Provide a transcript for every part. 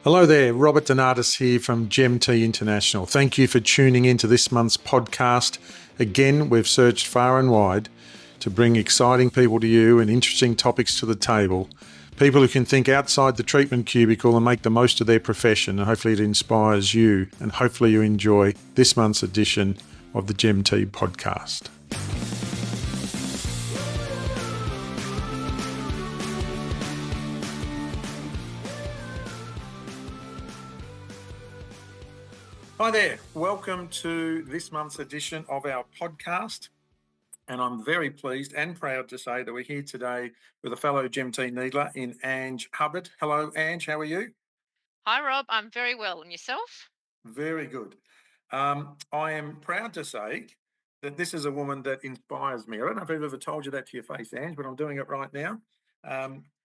Hello there, Robert Donatis here from GemT International. Thank you for tuning into this month's podcast. Again, we've searched far and wide to bring exciting people to you and interesting topics to the table. People who can think outside the treatment cubicle and make the most of their profession. And hopefully it inspires you, and hopefully you enjoy this month's edition of the GemT podcast. Hi there, welcome to this month's edition of our podcast. And I'm very pleased and proud to say that we're here today with a fellow GemT needler in Ange Hubbard. Hello, Ange, how are you? Hi, Rob. I'm very well. And yourself? Very good. I am proud to say that this is a woman that inspires me. I don't know if I've ever told you that to your face, Ange, but I'm doing it right now.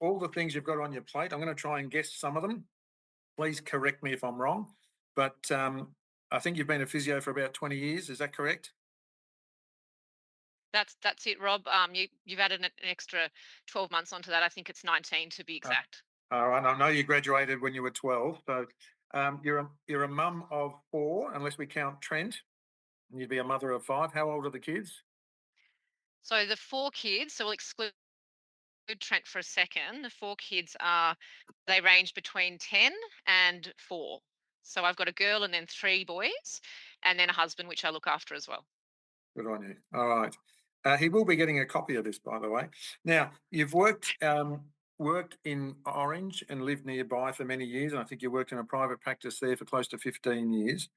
All the things you've got on your plate, I'm going to try and guess some of them. Please correct me if I'm wrong. But I think you've been a physio for about 20 years. Is that correct? That's it, Rob. You've added an extra 12 months onto that. I think it's 19 to be Uh, exact. and I know you graduated when you were 12. So you're a mum of four, unless we count Trent. And you'd be a mother of five. How old are the kids? So the four kids, so we'll exclude Trent for a second. The four kids are they range between 10 and 4. So I've got a girl and then 3 boys, and then a husband which I look after as well. Good on you. All right. He will be getting a copy of this, by the way. Now, you've worked in Orange and lived nearby for many years, and I think you worked in a private practice there for close to 15 years.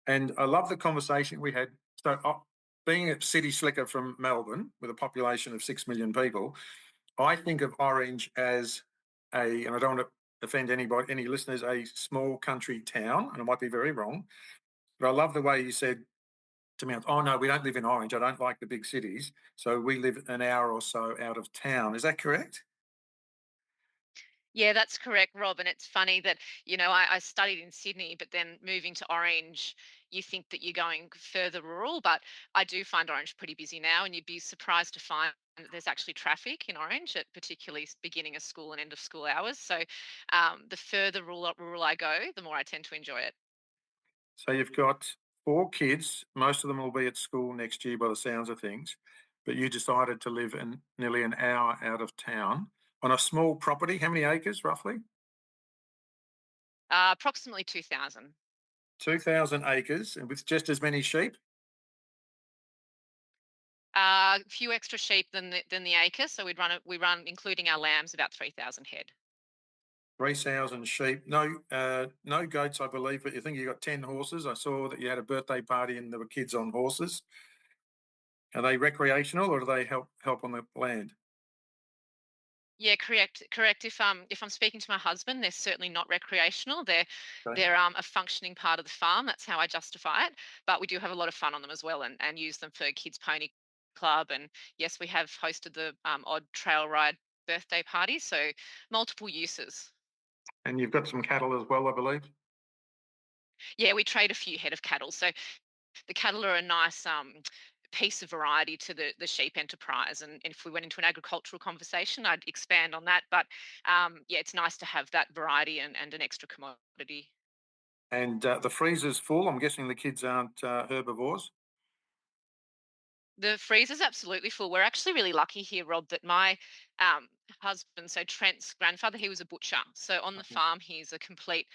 And I love the conversation we had. So, being a city slicker from Melbourne with a population of 6 million people, I think of Orange as and I don't want to offend anybody, any listeners, a small country town, and I might be very wrong, but I love the way you said to me, oh no, we don't live in Orange. I don't like the big cities. So we live an hour or so out of town. Is that correct? Yeah, that's correct, Rob. And it's funny that, I studied in Sydney, but then moving to Orange, you think that you're going further rural. But I do find Orange pretty busy now, and you'd be surprised to find that there's actually traffic in Orange at particularly beginning of school and end of school hours. So the further rural I go, the more I tend to enjoy it. So you've got four kids. Most of them will be at school next year by the sounds of things. But you decided to live nearly an hour out of town on a small property. How many acres roughly? Approximately 2,000. 2,000 acres and with just as many sheep. A few extra sheep than the acre, so we run including our lambs about 3,000 head. 3,000 sheep, no goats, I believe, but you think you got 10 horses. I saw that you had a birthday party and there were kids on horses. Are they recreational or do they help on the land? Yeah, correct. If I'm speaking to my husband, they're certainly not recreational. They're Okay. they're um, a functioning part of the farm. That's how I justify it. But we do have a lot of fun on them as well, and use them for kids pony club. And yes, we have hosted the odd trail ride birthday party. So multiple uses. And you've got some cattle as well, I believe. Yeah, we trade a few head of cattle. So the cattle are a nice piece of variety to the sheep enterprise. And if we went into an agricultural conversation, I'd expand on that. But yeah, it's nice to have that variety and an extra commodity. And the freezer's full. I'm guessing the kids aren't herbivores. The freezer's absolutely full. We're actually really lucky here, Rob, that my husband, so Trent's grandfather, he was a butcher. So on the Okay. farm, he's a complete,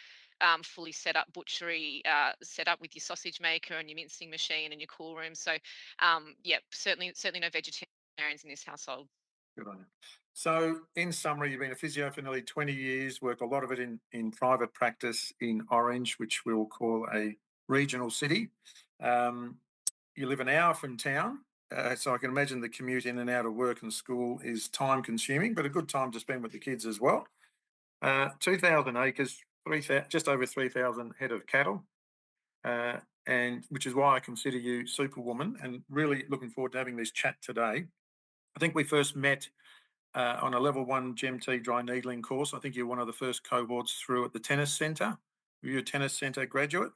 fully set up butchery, set up with your sausage maker and your mincing machine and your cool room. So, yeah, certainly no vegetarians in this household. Good on you. So, in summary, you've been a physio for nearly 20 years, worked a lot of it in private practice in Orange, which we'll call a regional city. Um, you live an hour from town, so I can imagine the commute in and out of work and school is time consuming, but a good time to spend with the kids as well. 2,000 acres, just over 3,000 head of cattle, and which is why I consider you superwoman and really looking forward to having this chat today. I think we first met on a level one GMT dry needling course. I think you're one of the first cohorts through at the tennis centre. Were you a tennis centre graduate?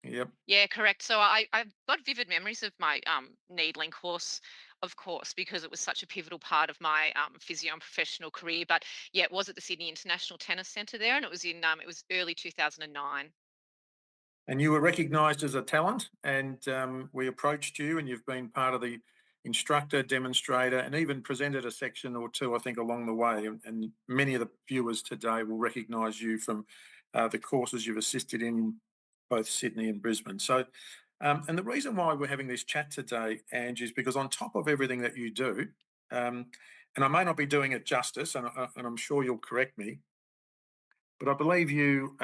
Yep. Yeah, correct. So I've got vivid memories of my needling course. Of course, because it was such a pivotal part of my physio and professional career. But yeah, it was at the Sydney International Tennis Centre there, and it was early 2009. And you were recognised as a talent, and we approached you, and you've been part of the instructor, demonstrator, and even presented a section or two, I think, along the way. And many of the viewers today will recognise you from the courses you've assisted in both Sydney and Brisbane. So, and the reason why we're having this chat today, Ange, is because on top of everything that you do, um, and I may not be doing it justice, and I'm sure you'll correct me, but I believe you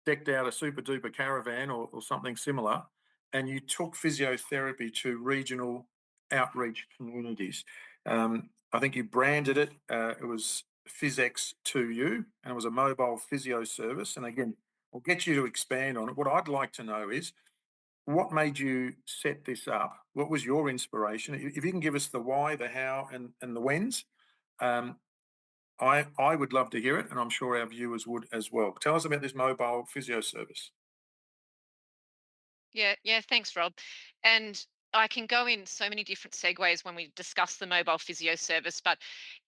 decked out a super duper caravan or something similar, and you took physiotherapy to regional outreach communities. I think you branded it. It was Phys X to you, and it was a mobile physio service. And again, I'll get you to expand on it. What I'd like to know is what made you set this up? What was your inspiration? If you can give us the why, the how, and the whens, um, I would love to hear it, and I'm sure our viewers would as well. Tell us about this mobile physio service. Yeah, yeah, thanks, Rob. And I can go in so many different segues when we discuss the mobile physio service, but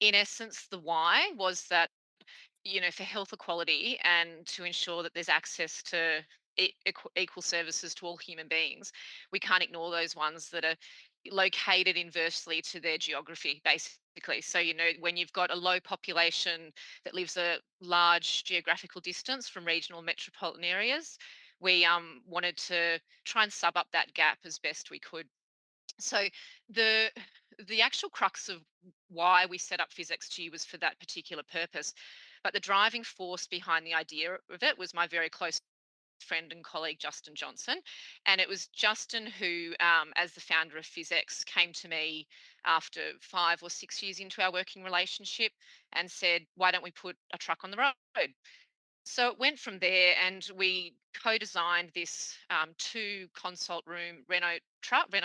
in essence, the why was that, for health equality and to ensure that there's access to equal services to all human beings, we can't ignore those ones that are located inversely to their geography, basically. So, when you've got a low population that lives a large geographical distance from regional metropolitan areas, we wanted to try and sub up that gap as best we could. So the the actual crux of why we set up Phys X was for that particular purpose. But the driving force behind the idea of it was my very close friend and colleague Justin Johnson. And it was Justin who, as the founder of Phys X, came to me after 5 or 6 years into our working relationship and said, "Why don't we put a truck on the road?" So it went from there, and we co-designed this two consult room Renault truck that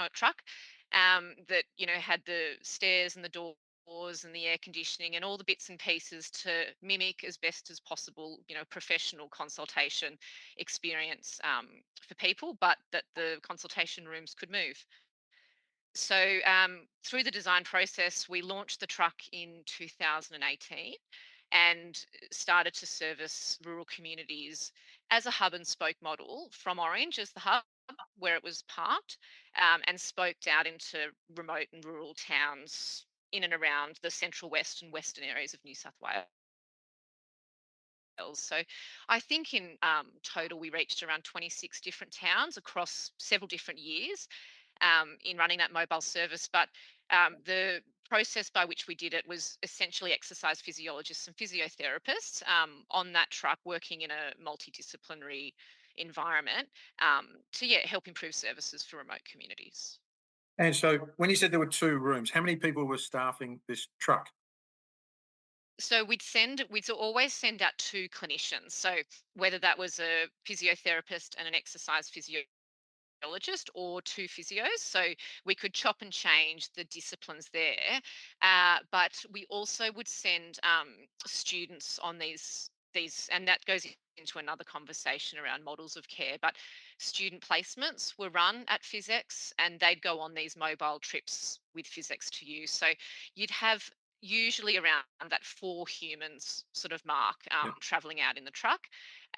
had the stairs and the doors and the air conditioning and all the bits and pieces to mimic as best as possible, professional consultation experience for people, but that the consultation rooms could move. So through the design process, we launched the truck in 2018 and started to service rural communities as a hub and spoke model from Orange as the hub where it was parked, and spoked out into remote and rural towns in and around the central west and western areas of New South Wales. So I think in total we reached around 26 different towns across several different years in running that mobile service. But the process by which we did it was essentially exercise physiologists and physiotherapists on that truck working in a multidisciplinary environment to help improve services for remote communities. And so, when you said there were two rooms, how many people were staffing this truck? So we'd always send out two clinicians. So whether that was a physiotherapist and an exercise physiologist or two physios. So we could chop and change the disciplines there. But we also would send students on these, and that goes into another conversation around models of care. But student placements were run at Phys X, and they'd go on these mobile trips with Phys X to you. So you'd have usually around that four humans sort of mark Yep. traveling out in the truck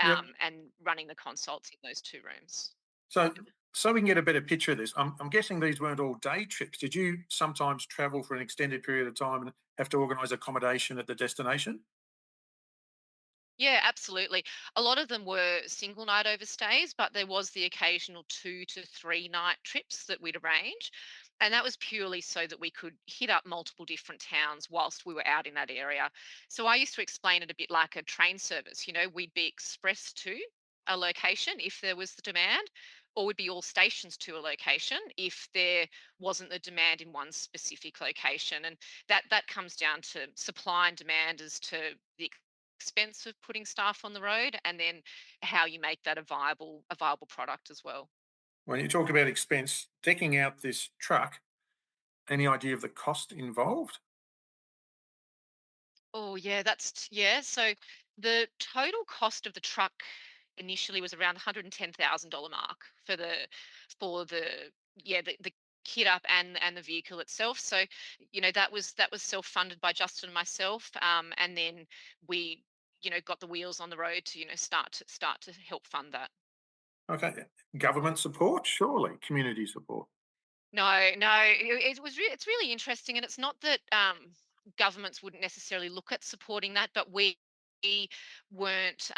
Yep. and running the consults in those two rooms. So, so we can get a better picture of this. I'm guessing these weren't all day trips. Did you sometimes travel for an extended period of time and have to organise accommodation at the destination? Yeah, absolutely. A lot of them were single night overstays, but there was the occasional 2 to 3 night trips that we'd arrange. And that was purely so that we could hit up multiple different towns whilst we were out in that area. So I used to explain it a bit like a train service. We'd be expressed to a location if there was the demand, or would be all stations to a location if there wasn't the demand in one specific location. And that comes down to supply and demand as to the expense of putting staff on the road, and then how you make that a viable product as well. When you talk about expense, decking out this truck, any idea of the cost involved? Oh yeah, yeah. So the total cost of the truck initially was around $110,000 mark for the yeah the kit up and the vehicle itself. So, that was self-funded by Justin and myself, and then we, got the wheels on the road to, start to help fund that. Okay. Government support, surely, community support. No, no, it's really interesting, and it's not that governments wouldn't necessarily look at supporting that, but we weren't.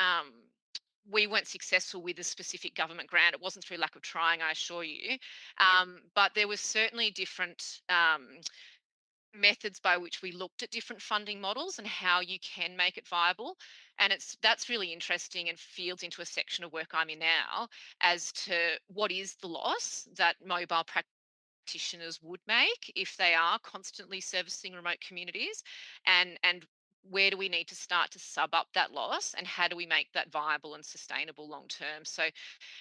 We weren't successful with a specific government grant. It wasn't through lack of trying, I assure you. But there was certainly different methods by which we looked at different funding models and how you can make it viable. And that's really interesting and fields into a section of work I'm in now as to what is the loss that mobile practitioners would make if they are constantly servicing remote communities, and where do we need to start to sub up that loss, and how do we make that viable and sustainable long term. So,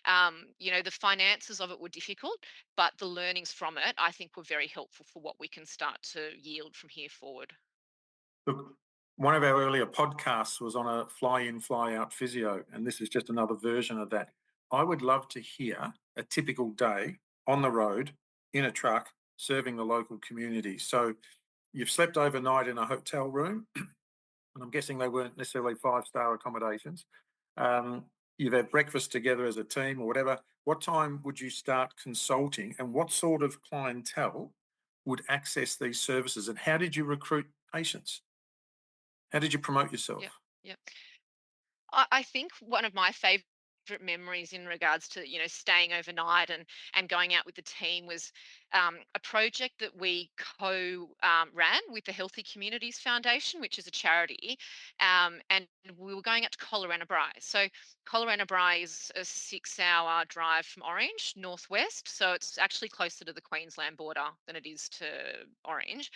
the finances of it were difficult, but the learnings from it I think were very helpful for what we can start to yield from here forward. Look, one of our earlier podcasts was on a fly in, fly out physio, and this is just another version of that. I would love to hear a typical day on the road in a truck serving the local community. So you've slept overnight in a hotel room, and I'm guessing they weren't necessarily five-star accommodations. Um, you've had breakfast together as a team or whatever. What time would you start consulting, and what sort of clientele would access these services, and how did you recruit patients? How did you promote Yep. yourself? Yep. I think one of my favorite memories in regards to, staying overnight and going out with the team was a project that we ran with the Healthy Communities Foundation, which is a charity, and we were going out to Colorana. So Colorana is a 6-hour drive from Orange, northwest. So it's actually closer to the Queensland border than it is to Orange.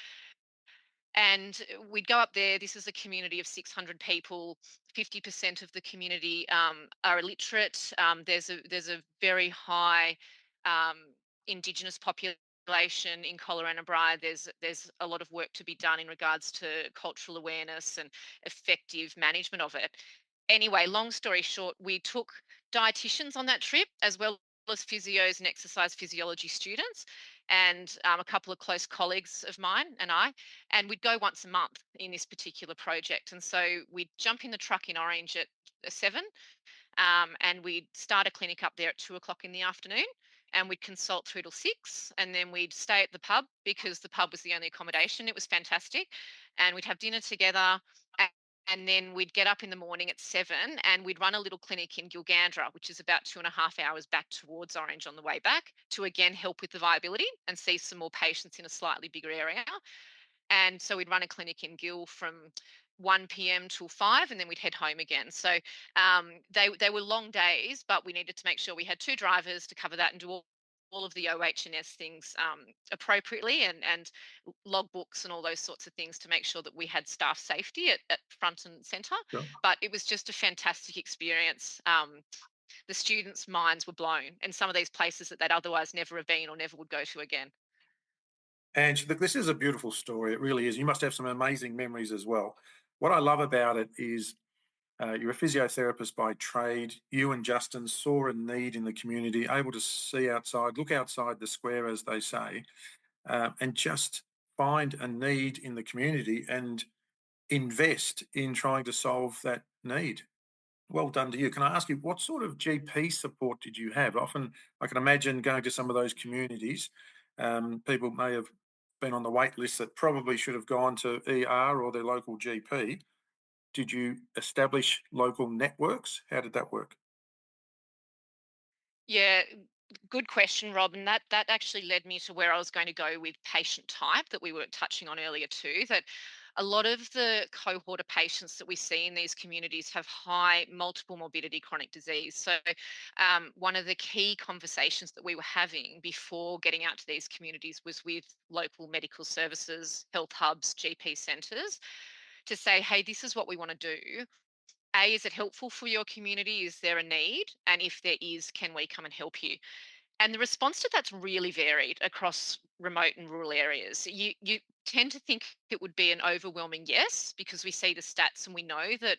And we'd go up there. This is a community of 600 people. 50% of the community are illiterate. There's a very high um, Indigenous population in Colorana. There's a lot of work to be done in regards to cultural awareness and effective management of it. Anyway, long story short, we took dietitians on that trip as well as physios and exercise physiology students, and a couple of close colleagues of mine and I, and we'd go once a month in this particular project. And so we'd jump in the truck in Orange at 7, and we'd start a clinic up there at 2 o'clock in the afternoon, and we'd consult through till 6, and then we'd stay at the pub because the pub was the only accommodation. It was fantastic, and we'd have dinner together. And then we'd get up in the morning at 7 and we'd run a little clinic in Gilgandra, which is about 2.5 hours back towards Orange on the way back, to again help with the viability and see some more patients in a slightly bigger area. And so we'd run a clinic in Gil from 1 p.m. till 5, and then we'd head home again. So they were long days, but we needed to make sure we had two drivers to cover that and do all of the OH&S things appropriately, and log books and all those sorts of things to make sure that we had staff safety at front and center. Sure. But it was just a fantastic experience. The students' minds were blown, and some of these places that they'd otherwise never have been or never would go to again. And look, this is a beautiful story. It really is. You must have some amazing memories as well. What I love about it is you're a physiotherapist by trade. You and Justin saw a need in the community, able to see outside, look outside the square, as they say, and just find a need in the community and invest in trying to solve that need. Well done to you. Can I ask you, what sort of GP support did you have? Often, I can imagine going to some of those communities, people may have been on the wait list that probably should have gone to ER or their local GP. Did you establish local networks? How did that work? Yeah, good question, Rob. And that actually led me to where I was going to go with patient type that we were touching on earlier too. That a lot of the cohort of patients that we see in these communities have high multiple morbidity chronic disease. So one of the key conversations that we were having before getting out to these communities was with local medical services, health hubs, GP centres, to say, hey, this is what we want to do. A, is it helpful for your community? Is there a need? And if there is, can we come and help you? And the response to that's really varied across remote and rural areas. You tend to think it would be an overwhelming yes, because we see the stats and we know that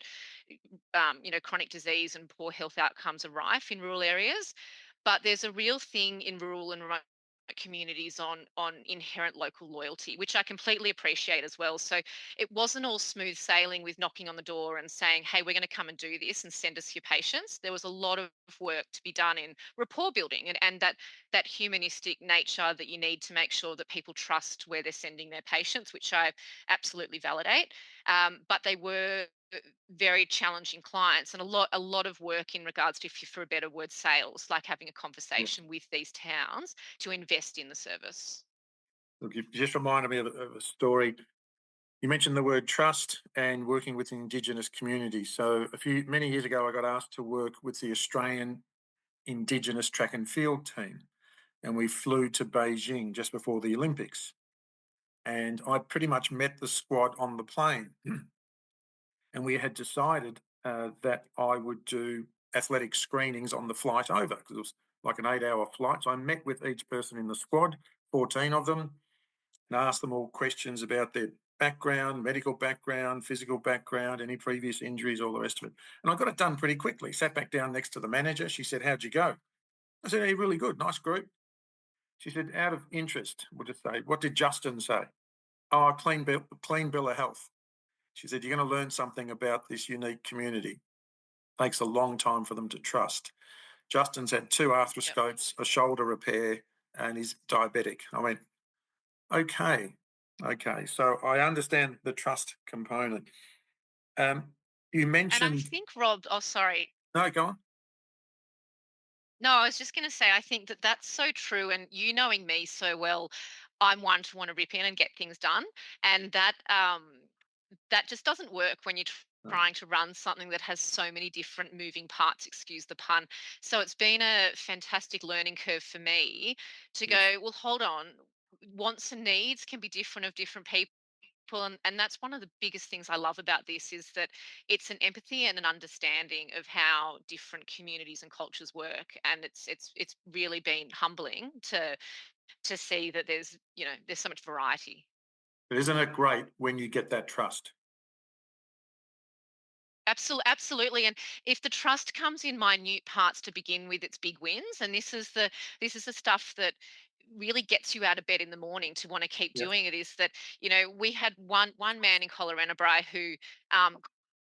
chronic disease and poor health outcomes are rife in rural areas. But there's a real thing in rural and remote communities on inherent local loyalty, which I completely appreciate as well. So it wasn't all smooth sailing with knocking on the door and saying, "Hey, we're going to come and do this and send us your patients." There was a lot of work to be done in rapport building and that humanistic nature that you need to make sure that people trust where they're sending their patients, which I absolutely validate. But they were very challenging clients and a lot of work in regards to, if you for a better word, sales, like having a Yes. conversation with these towns to invest in the service. Look, you just reminded me of a story. You mentioned the word trust and working with Indigenous communities. So many years ago, I got asked to work with the Australian Indigenous track and field team, and we flew to Beijing just before the Olympics. And I pretty much met the squad on the plane, and we had decided that I would do athletic screenings on the flight over because it was like an 8-hour flight. So I met with each person in the squad, 14 of them, and asked them all questions about their background, medical background, physical background, any previous injuries, all the rest of it. And I got it done pretty quickly. Sat back down next to the manager. She said, "How'd you go?" I said, "Hey, really good. Nice group." She said, "Out of interest, we'll just say, what did Justin say?" "Oh, clean bill of health." She said, "You're going to learn something about this unique community. Takes a long time for them to trust. Justin's had 2 Yep. arthroscopes, a shoulder repair, and he's diabetic." I went, "Okay, okay." So I understand the trust component. Um, you And I mentioned think, Rob, oh, sorry. no, go on. No, I was just going to say, I think that that's so true. And you knowing me so well, I'm one to want to rip in and get things done. And that just doesn't work when you're No, trying to run something that has so many different moving parts, excuse the pun. So it's been a fantastic learning curve for me to yes. go, well, hold on, wants and needs can be different of different people. And that's one of the biggest things I love about this is that it's an empathy and an understanding of how different communities and cultures work. And it's really been humbling to see that there's so much variety. But isn't it great when you get that trust? Absolutely. And if the trust comes in minute parts to begin with, it's big wins. And this is the stuff that really gets you out of bed in the morning to want to keep Yes. doing it. Is that we had one man in Colorado who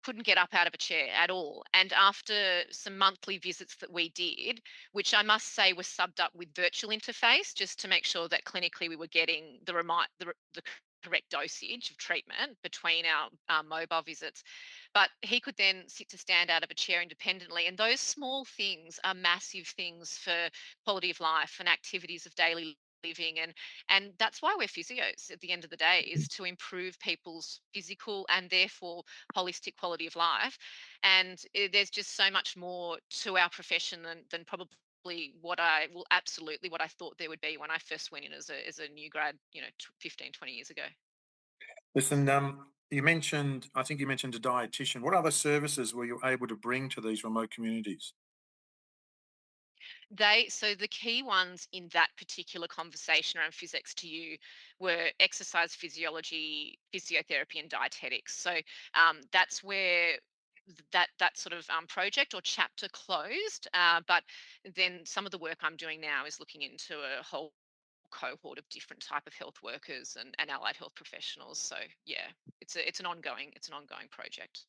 couldn't get up out of a chair at all, and after some monthly visits that we did, which I must say was subbed up with virtual interface just to make sure that clinically we were getting the correct dosage of treatment between our mobile visits, but he could then sit to stand out of a chair independently. And those small things are massive things for quality of life and activities of daily living. And that's why we're physios at the end of the day, is to improve people's physical and therefore holistic quality of life. And there's just so much more to our profession than probably what I thought there would be when I first went in as a new grad, 15, 20 years ago. Listen, I think you mentioned a dietitian. What other services were you able to bring to these remote communities? So the key ones in that particular conversation around Phys X to you were exercise physiology, physiotherapy, and dietetics. So that's where that sort of project or chapter closed. But then some of the work I'm doing now is looking into a whole cohort of different type of health workers and allied health professionals. So yeah, it's an ongoing project.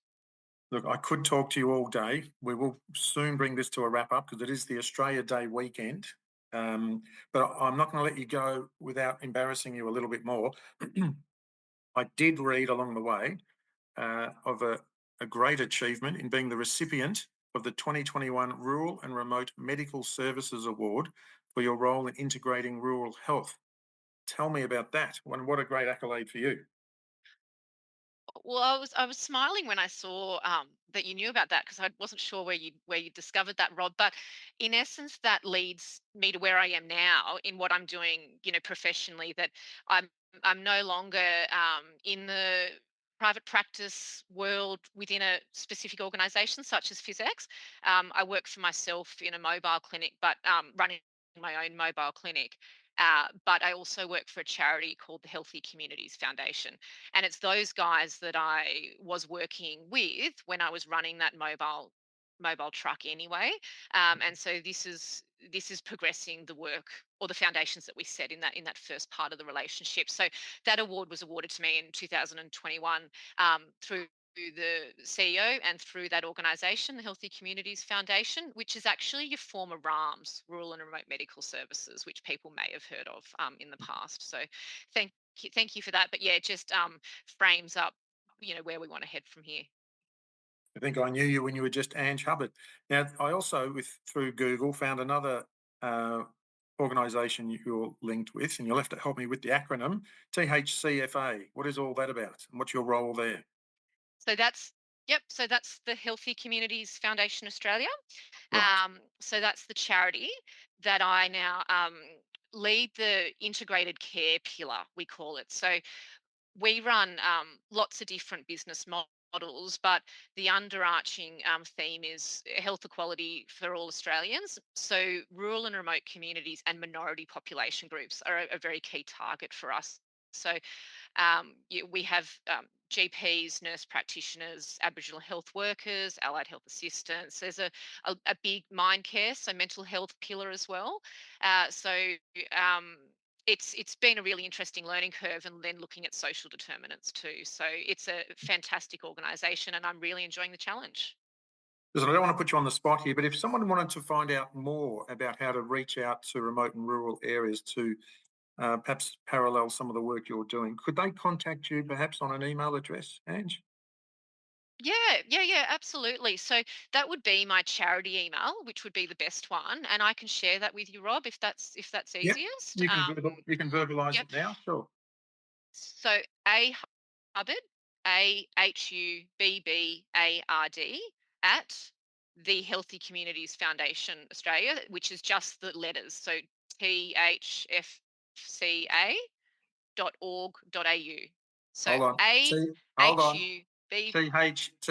Look, I could talk to you all day. We will soon bring this to a wrap up because it is the Australia Day weekend. But I'm not going to let you go without embarrassing you a little bit more. I did read along the way of a great achievement in being the recipient of the 2021 Rural and Remote Medical Services Award for your role in integrating rural health. Tell me about that. What a great accolade for you. Well, I was smiling when I saw that you knew about that because I wasn't sure where you discovered that, Rob. But in essence, that leads me to where I am now in what I'm doing, professionally. That I'm I'm no longer in the private practice world within a specific organisation such as Phys X. I work for myself in a mobile clinic, but running my own mobile clinic. But I also work for a charity called the Healthy Communities Foundation, and it's those guys that I was working with when I was running that mobile mobile truck anyway. And so this is progressing the work or the foundations that we set in that first part of the relationship. So that award was awarded to me in 2021 through the CEO and through that organisation, the Healthy Communities Foundation, which is actually your former RAMS, Rural and Remote Medical Services, which people may have heard of in the past. So thank you for that. But yeah, it just frames up, where we want to head from here. I think I knew you when you were just Ange Hubbard. Now, I also, through Google, found another organisation you're linked with, and you'll have to help me with the acronym, THCFA. What is all that about, and what's your role there? So that's Yep. So that's the Healthy Communities Foundation Australia. Right. So that's the charity that I now lead the integrated care pillar, we call it. So we run lots of different business models, but the underarching theme is health equality for all Australians. So rural and remote communities and minority population groups are a very key target for us. So we have GPs, nurse practitioners, Aboriginal health workers, allied health assistants. There's a big mind care, so mental health pillar as well. So um, it's been a really interesting learning curve, and then looking at social determinants too. So it's a fantastic organisation, and I'm really enjoying the challenge. Listen, I don't want to put you on the spot here, but if someone wanted to find out more about how to reach out to remote and rural areas to perhaps parallel some of the work you're doing, could they contact you perhaps on an email address, Ange? Yeah, absolutely. So that would be my charity email, which would be the best one, and I can share that with you, Rob, if that's Yep. easiest. You can verbalise Yep. it now, sure. So A Hubbard, AHUBBARD at the Healthy Communities Foundation Australia, which is just the letters. So thfca.org.au. So Hold on. Hold on. AHUB.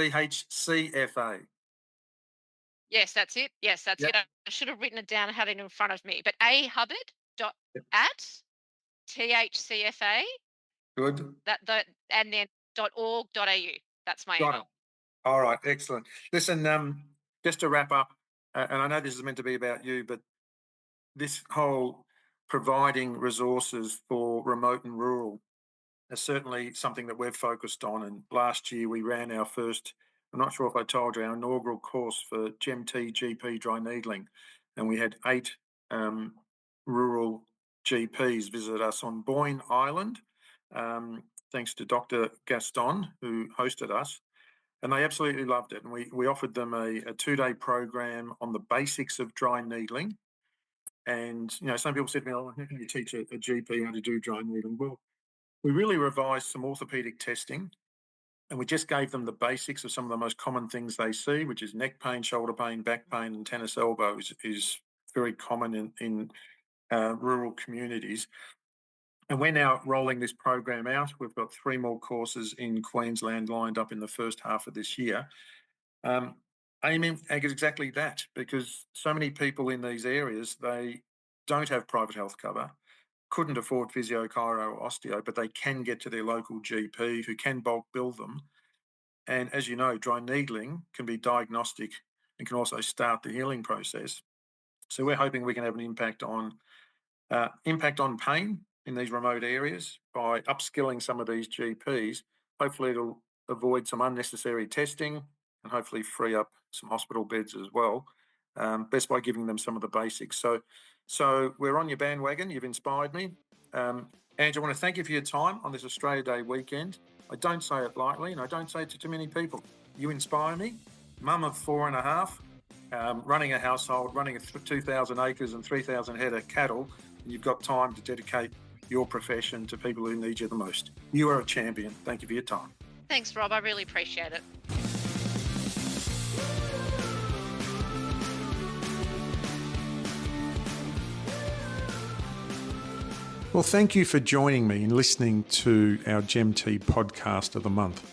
THCFA. Yes, that's it. Yes, that's Yep. it. I should have written it down and had it in front of me. But A Hubbard dot Yep. at THCFA Good. and then .org.au. That's my Got it. email. All right. Excellent. Listen, just to wrap up, and I know this is meant to be about you, but this whole providing resources for remote and rural is certainly something that we've focused on. And last year we ran our first, I'm not sure if I told you, our inaugural course for GMT GP dry needling. And we had 8 um, rural GPs visit us on Boyne Island, um, thanks to Dr. Gaston, who hosted us. And they absolutely loved it. And we offered them a 2-day program on the basics of dry needling. And, some people said to me, oh, how can you teach a GP how to do dry needling? Well, we really revised some orthopedic testing, and we just gave them the basics of some of the most common things they see, which is neck pain, shoulder pain, back pain, and tennis elbow is very common in rural communities. And we're now rolling this program out. We've got 3 more courses in Queensland lined up in the first half of this year, um, aiming at exactly that, because so many people in these areas, they don't have private health cover, couldn't afford physio, chiro, or osteo, but they can get to their local GP who can bulk bill them. And as you know, dry needling can be diagnostic and can also start the healing process. So we're hoping we can have an impact on pain in these remote areas by upskilling some of these GPs. Hopefully, it'll avoid some unnecessary testing and hopefully free up some hospital beds as well. Best by giving them some of the basics. So we're on your bandwagon. You've inspired me. Ange, I want to thank you for your time on this Australia Day weekend. I don't say it lightly, and I don't say it to too many people. You inspire me. Mum of 4.5, running a household, running 2,000 acres and 3,000 head of cattle, and you've got time to dedicate your profession to people who need you the most. You are a champion. Thank you for your time. Thanks, Rob. I really appreciate it. Well, thank you for joining me in listening to our GemT podcast of the month.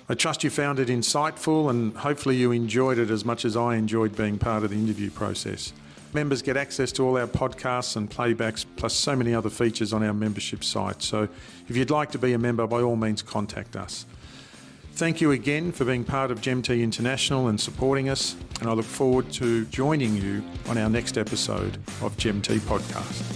I trust you found it insightful, and hopefully you enjoyed it as much as I enjoyed being part of the interview process. Members get access to all our podcasts and playbacks, plus so many other features on our membership site. So if you'd like to be a member, by all means contact us. Thank you again for being part of GemT International and supporting us, and I look forward to joining you on our next episode of GemT Podcast.